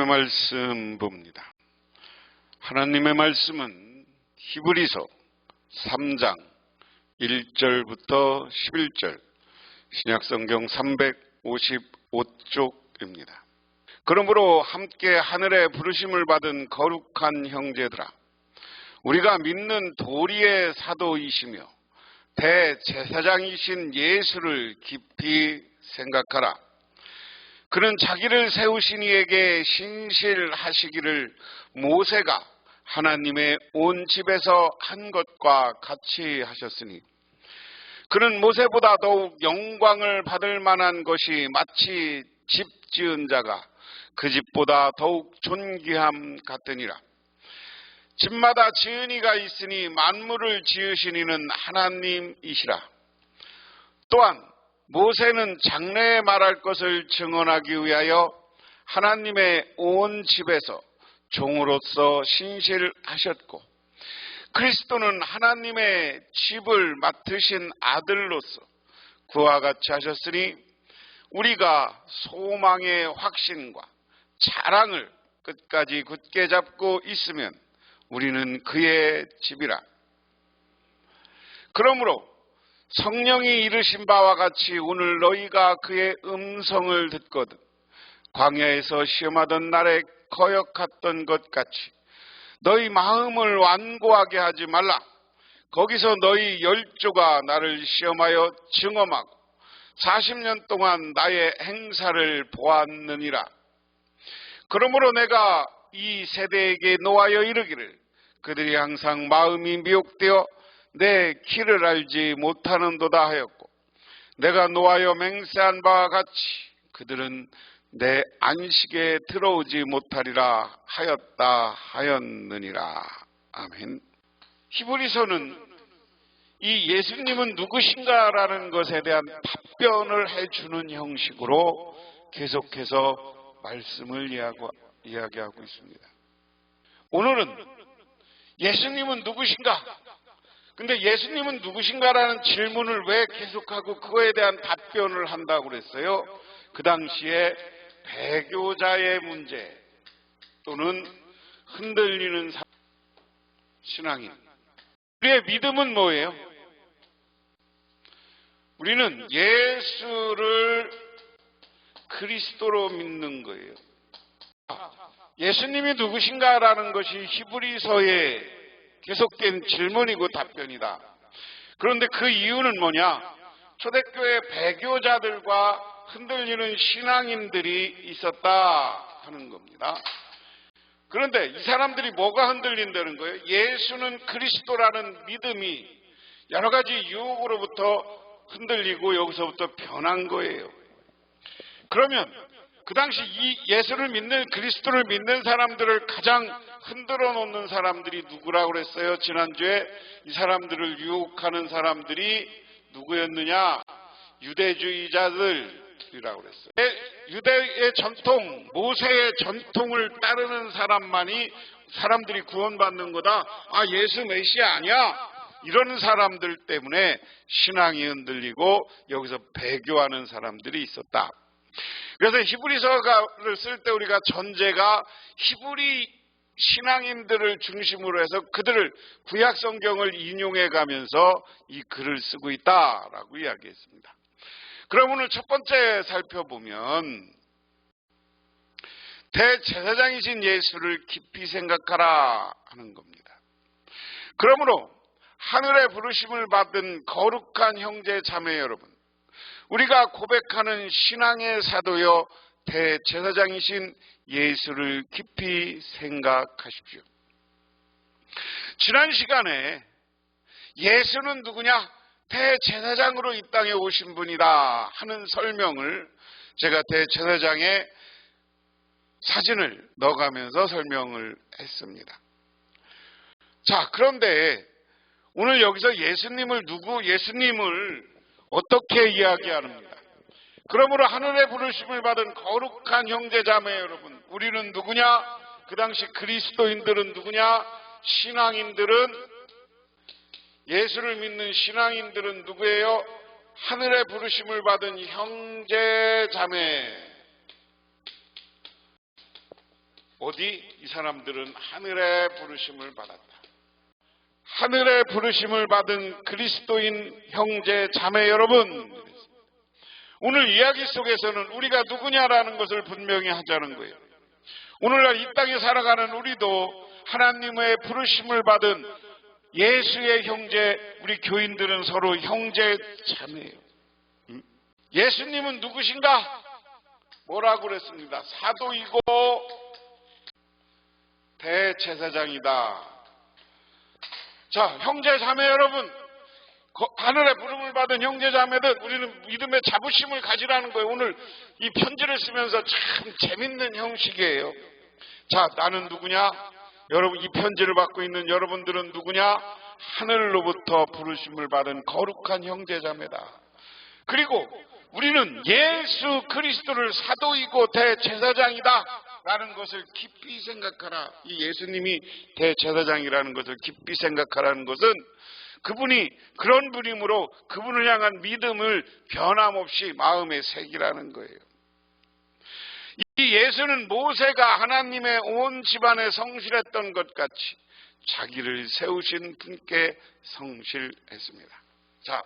말씀 봅니다. 하나님의 말씀은 히브리서 3장 1절부터 11절 신약성경 355쪽입니다. 그러므로 함께 하늘의 부르심을 받은 거룩한 형제들아, 우리가 믿는 도리의 사도이시며 대제사장이신 예수를 깊이 생각하라. 그는 자기를 세우신 이에게 신실하시기를 모세가 하나님의 온 집에서 한 것과 같이 하셨으니, 그는 모세보다 더욱 영광을 받을 만한 것이 마치 집 지은 자가 그 집보다 더욱 존귀함 같으니라. 집마다 지은 이가 있으니 만물을 지으신 이는 하나님이시라. 또한 모세는 장래에 말할 것을 증언하기 위하여 하나님의 온 집에서 종으로서 신실하셨고, 그리스도는 하나님의 집을 맡으신 아들로서 그와 같이 하셨으니, 우리가 소망의 확신과 자랑을 끝까지 굳게 잡고 있으면 우리는 그의 집이라. 그러므로 성령이 이르신 바와 같이 오늘 너희가 그의 음성을 듣거든 광야에서 시험하던 날에 거역했던 것 같이 너희 마음을 완고하게 하지 말라. 거기서 너희 열조가 나를 시험하여 증언하고 40년 동안 나의 행사를 보았느니라. 그러므로 내가 이 세대에게 노하여 이르기를, 그들이 항상 마음이 미혹되어 내 길을 알지 못하는도다 하였고, 내가 노하여 맹세한 바와 같이 그들은 내 안식에 들어오지 못하리라 하였느니라. 아멘. 히브리서는 이 예수님은 누구신가라는 것에 대한 답변을 해주는 형식으로 계속해서 말씀을 이야기하고 있습니다. 오늘은 예수님은 누구신가? 근데 예수님은 누구신가라는 질문을 왜 계속하고 그거에 대한 답변을 한다고 그랬어요? 그 당시에 배교자의 문제 또는 흔들리는 신앙인. 우리의 믿음은 뭐예요? 우리는 예수를 그리스도로 믿는 거예요. 예수님이 누구신가라는 것이 히브리서에 계속된 질문이고 답변이다. 그런데 그 이유는 뭐냐? 초대교회 배교자들과 흔들리는 신앙인들이 있었다 하는 겁니다. 그런데 이 사람들이 뭐가 흔들린다는 거예요? 예수는 그리스도라는 믿음이 여러 가지 유혹으로부터 흔들리고 여기서부터 변한 거예요. 그러면 그 당시 이 예수를 믿는, 그리스도를 믿는 사람들을 가장 흔들어 놓는 사람들이 누구라고 그랬어요? 지난주에 이 사람들을 유혹하는 사람들이 누구였느냐? 유대주의자들이라고 그랬어요. 유대의 전통, 모세의 전통을 따르는 사람들이 구원받는 거다. 아, 예수 메시아 아니야? 이러는 사람들 때문에 신앙이 흔들리고 여기서 배교하는 사람들이 있었다. 그래서 히브리서를 쓸 때 우리가 전제가 히브리 신앙인들을 중심으로 해서 그들을 구약 성경을 인용해 가면서 이 글을 쓰고 있다라고 이야기했습니다. 그럼 오늘 첫 번째 살펴보면 대제사장이신 예수를 깊이 생각하라 하는 겁니다. 그러므로 하늘의 부르심을 받은 거룩한 형제 자매 여러분, 우리가 고백하는 신앙의 사도여 대제사장이신 예수를 깊이 생각하십시오. 지난 시간에 예수는 누구냐? 대제사장으로 이 땅에 오신 분이다 하는 설명을 제가 대제사장의 사진을 넣어가면서 설명을 했습니다. 자, 그런데 오늘 여기서 예수님을 어떻게 이야기합니까? 그러므로 하늘의 부르심을 받은 거룩한 형제자매 여러분, 우리는 누구냐? 그 당시 그리스도인들은 누구냐? 예수를 믿는 신앙인들은 누구예요? 하늘의 부르심을 받은 형제자매. 어디? 이 사람들은 하늘의 부르심을 받았다. 하늘의 부르심을 받은 그리스도인 형제 자매 여러분, 오늘 이야기 속에서는 우리가 누구냐라는 것을 분명히 하자는 거예요. 오늘날 이 땅에 살아가는 우리도 하나님의 부르심을 받은 예수의 형제, 우리 교인들은 서로 형제 자매예요. 예수님은 누구신가? 뭐라고 그랬습니다. 사도이고 대제사장이다. 자, 형제 자매 여러분, 하늘의 부름을 받은 형제 자매들, 우리는 믿음의 자부심을 가지라는 거예요. 오늘 이 편지를 쓰면서 참 재밌는 형식이에요. 자, 나는 누구냐? 여러분, 이 편지를 받고 있는 여러분들은 누구냐? 하늘로부터 부르심을 받은 거룩한 형제 자매다. 그리고 우리는 예수 그리스도를 사도이고 대제사장이다 라는 것을 깊이 생각하라. 이 예수님이 대제사장이라는 것을 깊이 생각하라는 것은 그분이 그런 분이므로 그분을 향한 믿음을 변함없이 마음에 새기라는 거예요. 이 예수는 모세가 하나님의 온 집안에 성실했던 것 같이 자기를 세우신 분께 성실했습니다. 자,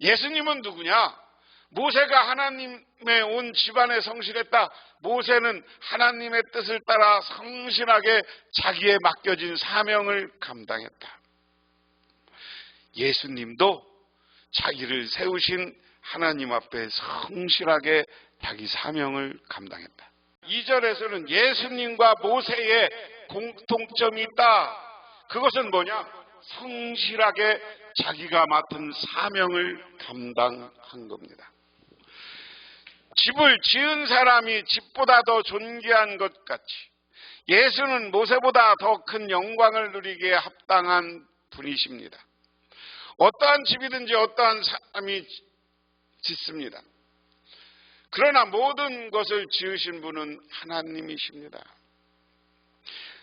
예수님은 누구냐? 모세가 하나님의 온 집안에 성실했다. 모세는 하나님의 뜻을 따라 성실하게 자기의 맡겨진 사명을 감당했다. 예수님도 자기를 세우신 하나님 앞에 성실하게 자기 사명을 감당했다. 2절에서는 예수님과 모세의 공통점이 있다. 그것은 뭐냐? 성실하게 자기가 맡은 사명을 감당한 겁니다. 집을 지은 사람이 집보다 더 존귀한 것 같이 예수는 모세보다 더 큰 영광을 누리기에 합당한 분이십니다. 어떠한 집이든지 어떠한 사람이 짓습니다. 그러나 모든 것을 지으신 분은 하나님이십니다.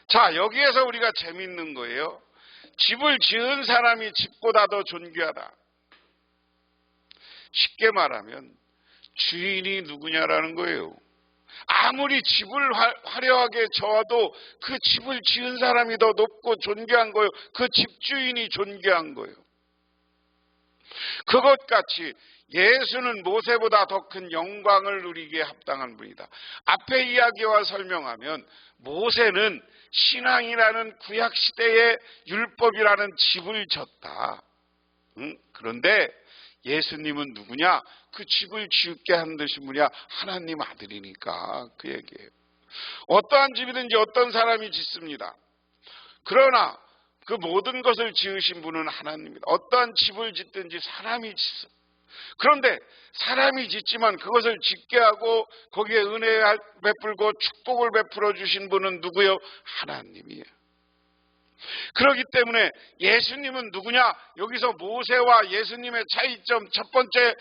자, 여기에서 우리가 재밌는 거예요. 집을 지은 사람이 집보다 더 존귀하다. 쉽게 말하면 주인이 누구냐라는 거예요. 아무리 집을 화려하게 져도 그 집을 지은 사람이 더 높고 존귀한 거예요. 그 집주인이 존귀한 거예요. 그것 같이 예수는 모세보다 더 큰 영광을 누리기에 합당한 분이다. 앞의 이야기와 설명하면 모세는 신앙이라는 구약시대의 율법이라는 집을 졌다. 그런데 예수님은 누구냐? 그 집을 지게 한드신 분이야 하나님 아들이니까 그 얘기예요. 어떠한 집이든지 어떤 사람이 짓습니다. 그러나 그 모든 것을 지으신 분은 하나님입니다. 어떠한 집을 짓든지 사람이 짓습니다. 그런데 사람이 짓지만 그것을 짓게 하고 거기에 은혜 베풀고 축복을 베풀어 주신 분은 누구요? 하나님이에요. 그렇기 때문에 예수님은 누구냐? 여기서 모세와 예수님의 차이점, 첫 번째,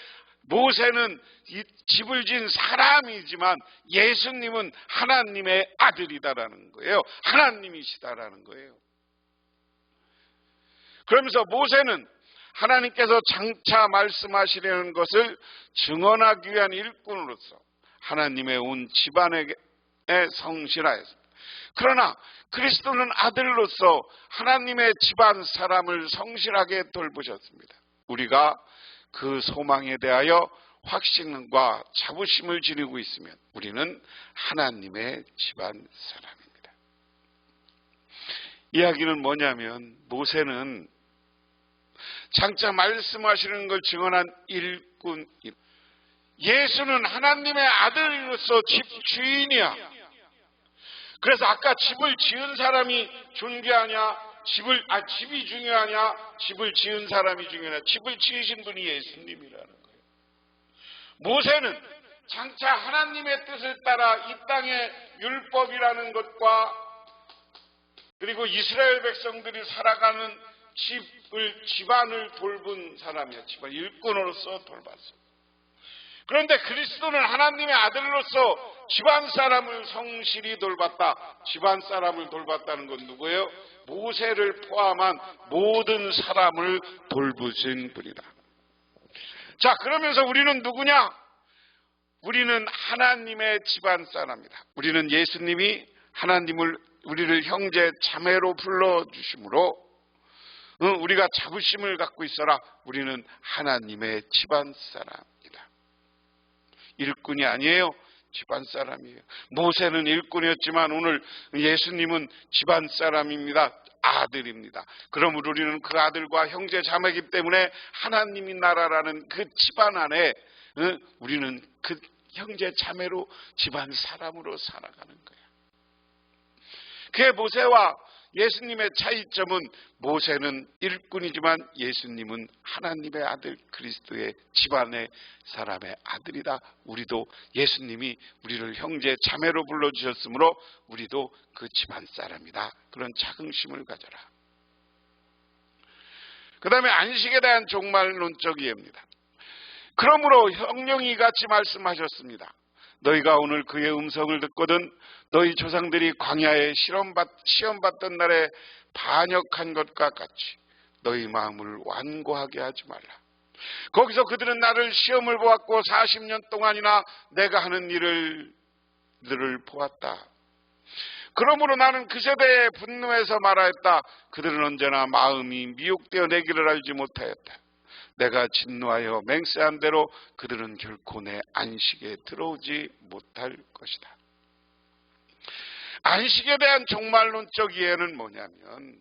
모세는 이 집을 지은 사람이지만 예수님은 하나님의 아들이다라는 거예요. 하나님이시다라는 거예요. 그러면서 모세는 하나님께서 장차 말씀하시려는 것을 증언하기 위한 일꾼으로서 하나님의 온 집안에 성실하였습니다. 그러나 그리스도는 아들로서 하나님의 집안 사람을 성실하게 돌보셨습니다. 우리가 그 소망에 대하여 확신과 자부심을 지니고 있으면 우리는 하나님의 집안 사람입니다. 이야기는 뭐냐면 모세는 장차 말씀하시는 걸 증언한 일꾼, 예수는 하나님의 아들로서 집주인이야. 그래서 아까 집을 지은 사람이 존귀하냐, 집이 중요하냐, 집을 지은 사람이 중요하냐, 집을 지으신 분이 예수님이라는 거예요. 모세는 장차 하나님의 뜻을 따라 이 땅의 율법이라는 것과 그리고 이스라엘 백성들이 살아가는 집안을 돌본 사람이야. 집안 일꾼으로서 돌봤어. 그런데 그리스도는 하나님의 아들로서 집안 사람을 성실히 돌봤다. 집안 사람을 돌봤다는 건 누구예요? 모세를 포함한 모든 사람을 돌보신 분이다. 자, 그러면서 우리는 누구냐? 우리는 하나님의 집안 사람이다. 우리는 예수님이 우리를 형제 자매로 불러주심으로 우리가 자부심을 갖고 있어라. 우리는 하나님의 집안 사람이다. 일꾼이 아니에요. 집안 사람이에요. 모세는 일꾼이었지만 오늘 예수님은 집안 사람입니다. 아들입니다. 그러므로 우리는 그 아들과 형제 자매이기 때문에 하나님이 나라라는 그 집안 안에 우리는 그 형제 자매로 집안 사람으로 살아가는 거예요. 그의 모세와 예수님의 차이점은 모세는 일꾼이지만 예수님은 하나님의 아들 그리스도의 집안의 사람의 아들이다. 우리도 예수님이 우리를 형제 자매로 불러주셨으므로 우리도 그 집안 사람이다. 그런 자긍심을 가져라. 그 다음에 안식에 대한 종말론적 이해입니다. 그러므로 형령이 같이 말씀하셨습니다. 너희가 오늘 그의 음성을 듣거든 너희 조상들이 광야에 시험받던 날에 반역한 것과 같이 너희 마음을 완고하게 하지 말라. 거기서 그들은 나를 시험을 보았고 40년 동안이나 내가 하는 일을 보았다. 그러므로 나는 그 세대에 분노해서 말하였다. 그들은 언제나 마음이 미혹되어 내 길을 알지 못하였다. 내가 진노하여 맹세한 대로 그들은 결코 내 안식에 들어오지 못할 것이다. 안식에 대한 종말론적 이해는 뭐냐면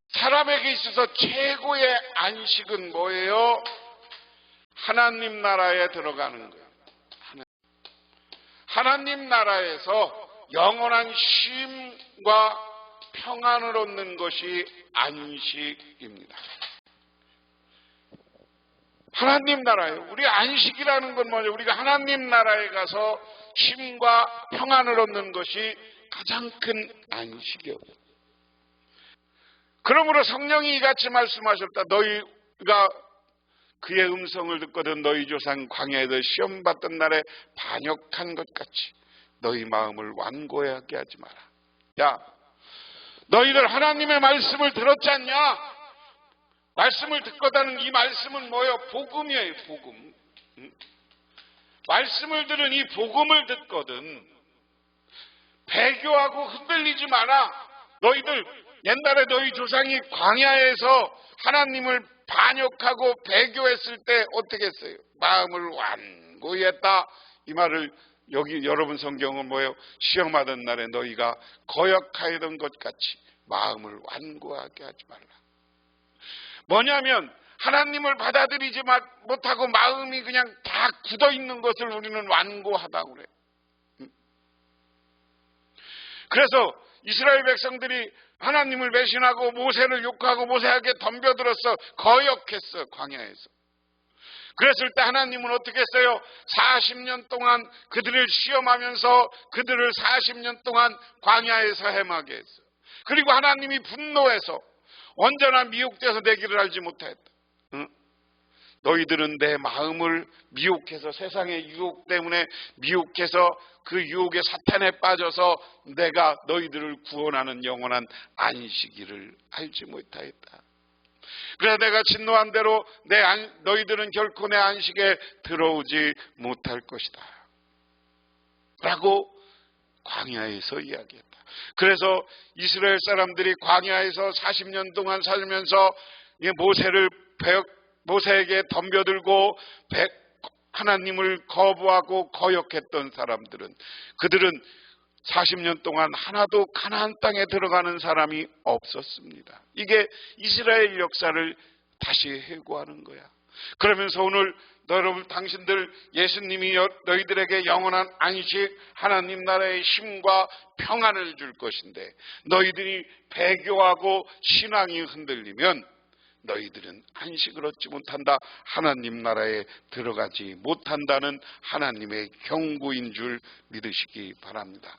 사람에게 있어서 최고의 안식은 뭐예요? 하나님 나라에 들어가는 거예요. 하나님 나라에서 영원한 쉼과 평안을 얻는 것이 안식입니다. 하나님 나라예요. 우리 안식이라는 건 뭐냐? 우리가 하나님 나라에 가서 쉼과 평안을 얻는 것이 가장 큰 안식이요. 그러므로 성령이 이같이 말씀하셨다. 너희가 그의 음성을 듣거든 너희 조상 광야에서 시험 받던 날에 반역한 것 같이 너희 마음을 완고하게 하지 마라. 야, 너희들 하나님의 말씀을 들었지 않냐? 말씀을 듣거든 이 말씀은 뭐예요? 복음이에요. 복음. 말씀을 들은 이 복음을 듣거든 배교하고 흔들리지 마라. 너희들 옛날에 너희 조상이 광야에서 하나님을 반역하고 배교했을 때 어떻게 했어요? 마음을 완고히 했다. 이 말을 여기 여러분 성경은 뭐예요? 시험하던 날에 너희가 거역하였던 것 같이 마음을 완고하게 하지 말라. 뭐냐면 하나님을 받아들이지 못하고 마음이 그냥 다 굳어있는 것을 우리는 완고하다고 그래요. 그래서 이스라엘 백성들이 하나님을 배신하고 모세를 욕하고 모세에게 덤벼들어서 거역했어. 광야에서. 그랬을 때 하나님은 어떻게 했어요? 40년 동안 그들을 시험하면서 그들을 40년 동안 광야에서 헤매게 했어요. 그리고 하나님이 분노해서 언제나 미혹되어서 내 길을 알지 못했다. 너희들은 내 마음을 미혹해서 세상의 유혹 때문에 미혹해서 그 유혹의 사탄에 빠져서 내가 너희들을 구원하는 영원한 안식일을 알지 못하였다. 그래서 내가 진노한 대로 너희들은 결코 내 안식에 들어오지 못할 것이다. 라고 광야에서 이야기했다. 그래서 이스라엘 사람들이 광야에서 40년 동안 살면서 모세에게 덤벼들고 하나님을 거부하고 거역했던 사람들은 그들은 40년 동안 하나도 가나안 땅에 들어가는 사람이 없었습니다. 이게 이스라엘 역사를 다시 회고하는 거야. 그러면서 오늘 여러분 당신들 예수님이 너희들에게 영원한 안식 하나님 나라의 쉼과 평안을 줄 것인데 너희들이 배교하고 신앙이 흔들리면 너희들은 안식을 얻지 못한다. 하나님 나라에 들어가지 못한다는 하나님의 경고인 줄 믿으시기 바랍니다.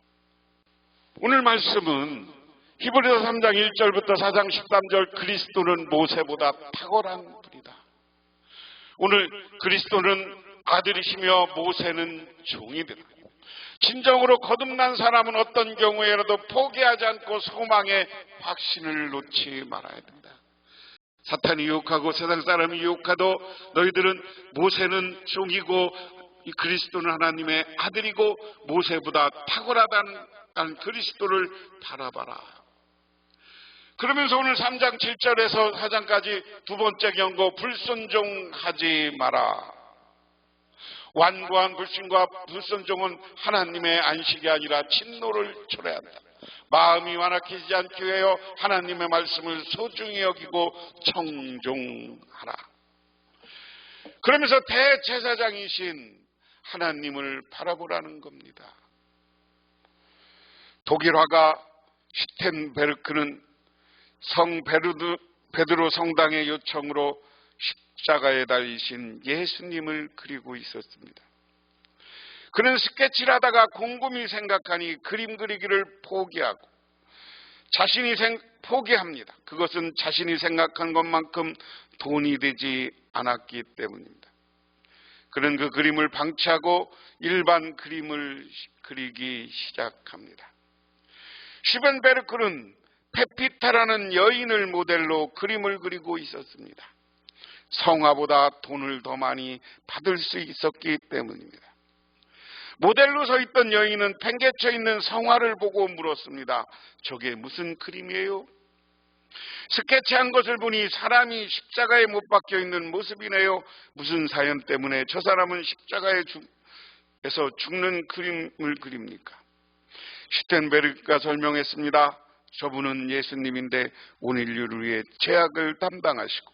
오늘 말씀은 히브리서 3장 1절부터 4장 13절 그리스도는 모세보다 탁월한 분이다. 오늘 그리스도는 아들이시며 모세는 종이다. 진정으로 거듭난 사람은 어떤 경우에라도 포기하지 않고 소망의 확신을 놓지 말아야 된다. 사탄이 유혹하고 세상 사람이 유혹하도 너희들은 모세는 종이고 그리스도는 하나님의 아들이고 모세보다 탁월하다는 난 그리스도를 바라봐라. 그러면서 오늘 3장 7절에서 4장까지 두 번째 경고, 불순종하지 마라. 완고한 불신과 불순종은 하나님의 안식이 아니라 진노를 초래한다. 마음이 완악해지지 않기 위하여 하나님의 말씀을 소중히 여기고 청종하라. 그러면서 대제사장이신 하나님을 바라보라는 겁니다. 독일 화가 슈텐베르크는 성 베드로 성당의 요청으로 십자가에 달리신 예수님을 그리고 있었습니다. 그는 스케치를 하다가 곰곰이 생각하니 그림 그리기를 포기하고 포기합니다. 그것은 자신이 생각한 것만큼 돈이 되지 않았기 때문입니다. 그는 그 그림을 방치하고 일반 그림을 그리기 시작합니다. 슈벤베르크는 페피타라는 여인을 모델로 그림을 그리고 있었습니다. 성화보다 돈을 더 많이 받을 수 있었기 때문입니다. 모델로 서 있던 여인은 팽개쳐 있는 성화를 보고 물었습니다. 저게 무슨 그림이에요? 스케치한 것을 보니 사람이 십자가에 못 박혀 있는 모습이네요. 무슨 사연 때문에 저 사람은 십자가에서 죽는 그림을 그립니까? 슈텐베르크가 설명했습니다. 저분은 예수님인데 온 인류를 위해 죄악을 담당하시고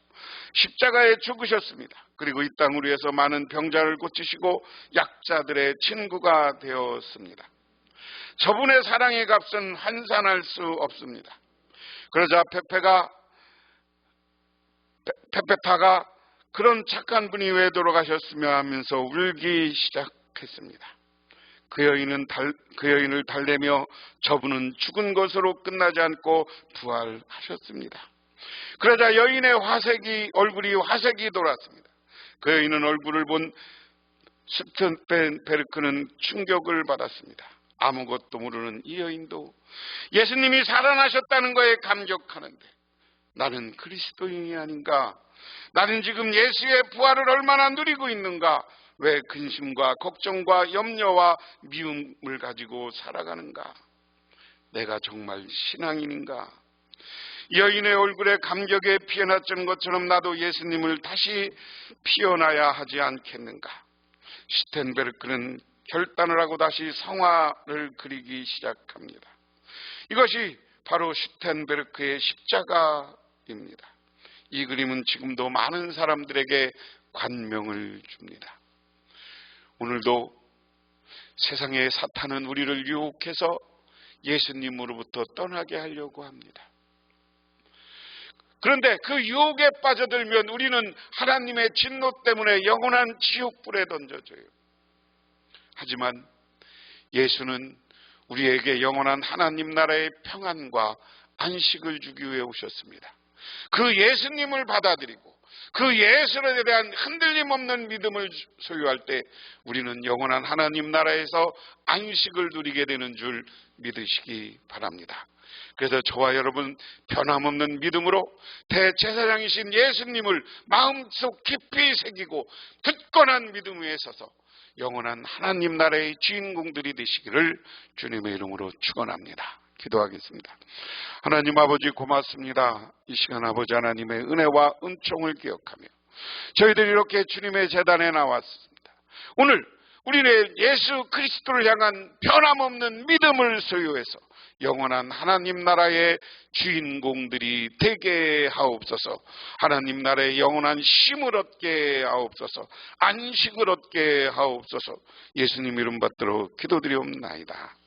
십자가에 죽으셨습니다. 그리고 이 땅을 위해서 많은 병자를 고치시고 약자들의 친구가 되었습니다. 저분의 사랑의 값은 환산할 수 없습니다. 그러자 페페타가 그런 착한 분이 왜 돌아가셨으며 하면서 울기 시작했습니다. 그 여인을 달래며 저분은 죽은 것으로 끝나지 않고 부활하셨습니다. 그러자 여인의 얼굴이 화색이 돌았습니다. 그 여인은 얼굴을 본 슈텐베르크는 충격을 받았습니다. 아무것도 모르는 이 여인도 예수님이 살아나셨다는 거에 감격하는데 나는 그리스도인이 아닌가? 나는 지금 예수의 부활을 얼마나 누리고 있는가? 왜 근심과 걱정과 염려와 미움을 가지고 살아가는가? 내가 정말 신앙인인가? 여인의 얼굴에 감격에 피어났던 것처럼 나도 예수님을 다시 피어나야 하지 않겠는가? 슈텐베르크는 결단을 하고 다시 성화를 그리기 시작합니다. 이것이 바로 슈텐베르크의 십자가입니다. 이 그림은 지금도 많은 사람들에게 관명을 줍니다. 오늘도 세상의 사탄은 우리를 유혹해서 예수님으로부터 떠나게 하려고 합니다. 그런데 그 유혹에 빠져들면 우리는 하나님의 진노 때문에 영원한 지옥불에 던져져요. 하지만 예수는 우리에게 영원한 하나님 나라의 평안과 안식을 주기 위해 오셨습니다. 그 예수님을 받아들이고 그 예수에 대한 흔들림 없는 믿음을 소유할 때 우리는 영원한 하나님 나라에서 안식을 누리게 되는 줄 믿으시기 바랍니다. 그래서 저와 여러분 변함없는 믿음으로 대제사장이신 예수님을 마음속 깊이 새기고 굳건한 믿음 위에 서서 영원한 하나님 나라의 주인공들이 되시기를 주님의 이름으로 축원합니다. 기도하겠습니다. 하나님 아버지 고맙습니다. 이 시간 아버지 하나님의 은혜와 은총을 기억하며 저희들이 이렇게 주님의 제단에 나왔습니다. 오늘 우리는 예수 그리스도를 향한 변함없는 믿음을 소유해서 영원한 하나님 나라의 주인공들이 되게 하옵소서. 하나님 나라의 영원한 쉼을 얻게 하옵소서. 안식을 얻게 하옵소서. 예수님 이름 받들어 기도드리옵나이다.